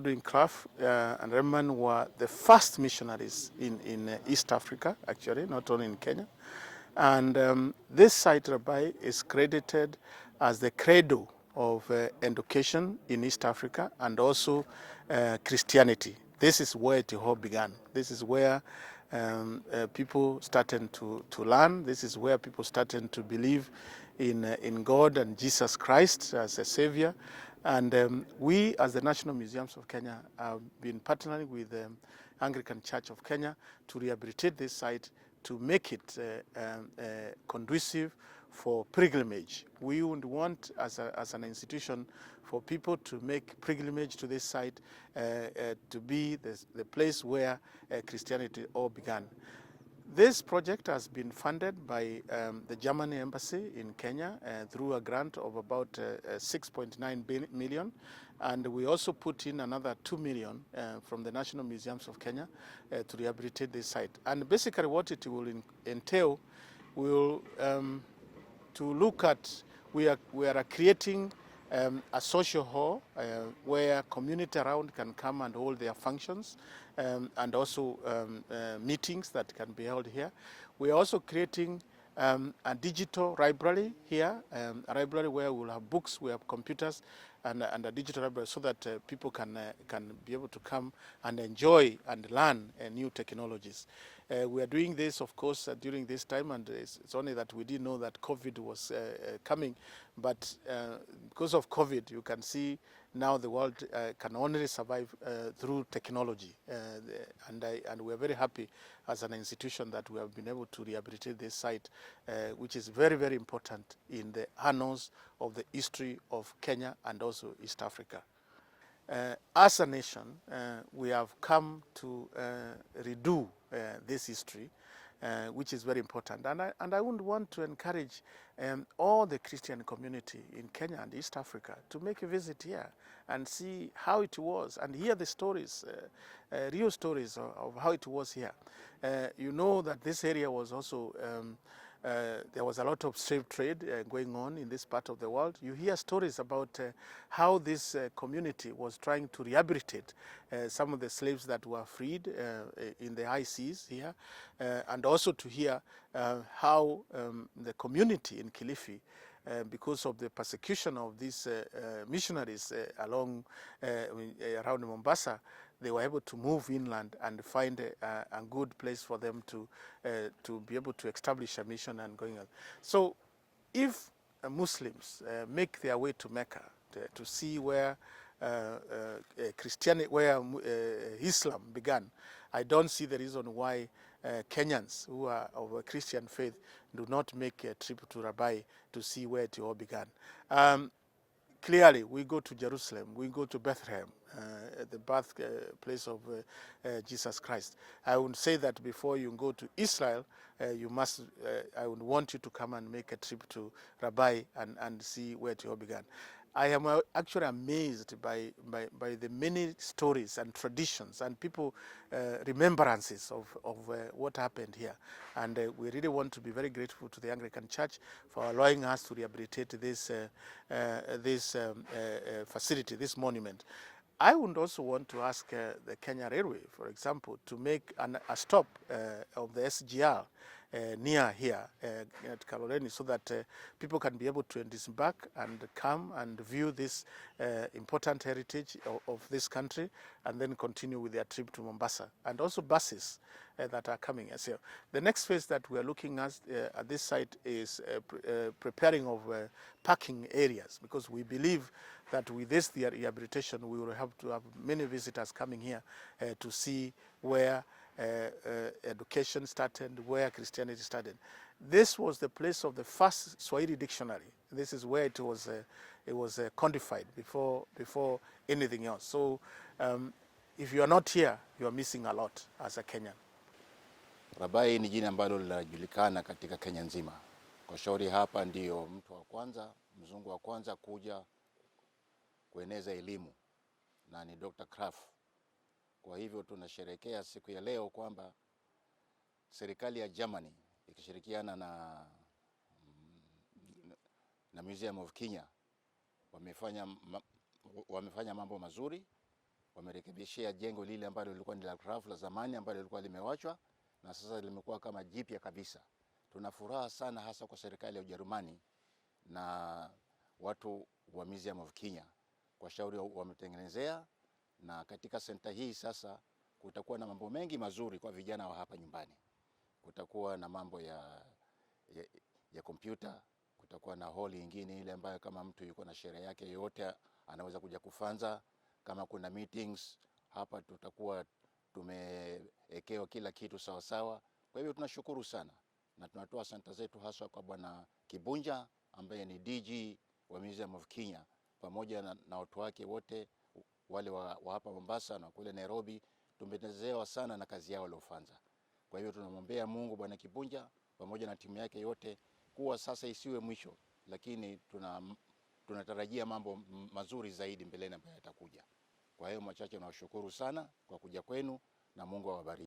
Godwin Craft and Redman were the first missionaries in East Africa, actually, not only in Kenya. And this site, Rabbi, is credited as the cradle of education in East Africa and also Christianity. This is where it all began. This is where people started to learn. This is where people started to believe in God and Jesus Christ as a savior. And we, as the National Museums of Kenya, have been partnering with the Anglican Church of Kenya to rehabilitate this site to make it conducive for pilgrimage. We would want, as an institution, for people to make pilgrimage to this site to be the place where Christianity all began. This project has been funded by the German embassy in Kenya through a grant of about 6.9 million, and we also put in another 2 million from the National Museums of Kenya to rehabilitate this site. And basically what it will entail will to look at, we are creating a social hall where community around can come and hold their functions, and also meetings that can be held here. We are also creating a digital library here, a library where we'll have books, we have computers, and a digital library so that people can be able to come and enjoy and learn new technologies. We are doing this, of course, during this time, and it's only that we didn't know that COVID was coming. But because of COVID, you can see now the world can only survive through technology. And we are very happy as an institution that we have been able to rehabilitate this site, which is very, very important in the annals of the history of Kenya and also East Africa. As a nation, we have come to redo this history, which is very important. And I would want to encourage all the Christian community in Kenya and East Africa to make a visit here and see how it was and hear the stories, real stories of how it was here. You know that this area was also there was a lot of slave trade going on in this part of the world. You hear stories about how this community was trying to rehabilitate some of the slaves that were freed in the high seas here, and also to hear how the community in Kilifi, because of the persecution of these missionaries around Mombasa, they were able to move inland and find a good place for them to be able to establish a mission and going on. So if Muslims make their way to Mecca to see where Christianity, where Islam began, I don't see the reason why Kenyans who are of a Christian faith do not make a trip to Rabai to see where it all began. Clearly, we go to Jerusalem, we go to Bethlehem, the birthplace of Jesus Christ. I would say that before you go to Israel, you must. I would want you to come and make a trip to Rabai and see where it all began. I am actually amazed by the many stories and traditions and people remembrances of what happened here. And we really want to be very grateful to the Anglican Church for allowing us to rehabilitate this facility, this monument. I would also want to ask the Kenya Railway, for example, to make a stop of the SGR near here at Kaloleni, so that people can be able to disembark and come and view this important heritage of this country, and then continue with their trip to Mombasa, and also buses that are coming. So the next phase that we are looking at this site is preparing of parking areas, because we believe that with this rehabilitation we will have to have many visitors coming here to see where education started, where Christianity started. This was the place of the first Swahili dictionary. This is where it was codified before anything else. So if you are not here, you are missing a lot as a Kenyan. Rabai ni jina ambalo linajulikana katika Kenya nzima. Kwa shauri hapa ndio mtu wa kwanza, mzungu wa kwanza kuja kueneza elimu, na ni Dr. Craft. Kwa hivyo tunasherehekea siku ya leo kwamba serikali ya Germany ikishirikiana na Museum of Kenya wamefanya mambo mazuri, wamerekebishia jengo lile ambalo lilikuwa ni la ghorofa la zamani ambalo lilikuwa limewachwa na sasa limekuwa kama jipya kabisa. Tuna furaha sana, hasa kwa serikali ya Ujerumani na watu wa Museum of Kenya kwa shauri wametengenezea, na katika senta hii sasa kutakuwa na mambo mengi mazuri kwa vijana wa hapa nyumbani. Kutakuwa na mambo ya kompyuta, kutakuwa na hall nyingine ile ambayo kama mtu yuko na sherehe yake yoyote anaweza kuja kufanza. Kama kuna meetings hapa tutakuwa tumeekewa kila kitu sawa sawa. Kwa hivyo tunashukuru sana na tunatoa asante zetu hasa kwa Bwana Kibunja ambaye ni DG wa Museum of Kenya pamoja na watu wake wote wale wa hapa Mombasa na kule Nairobi. Tumependezewa sana na kazi yao waliofanya. Kwa hivyo tunamwombea Mungu Bwana Kibunja pamoja na timu yake yote kuwa sasa isiwe mwisho, lakini tunatarajia mambo mazuri zaidi mbeleni ambayo yatakuja. Kwa hiyo machache, nawashukuru sana kwa kuja kwenu na Mungu awabariki.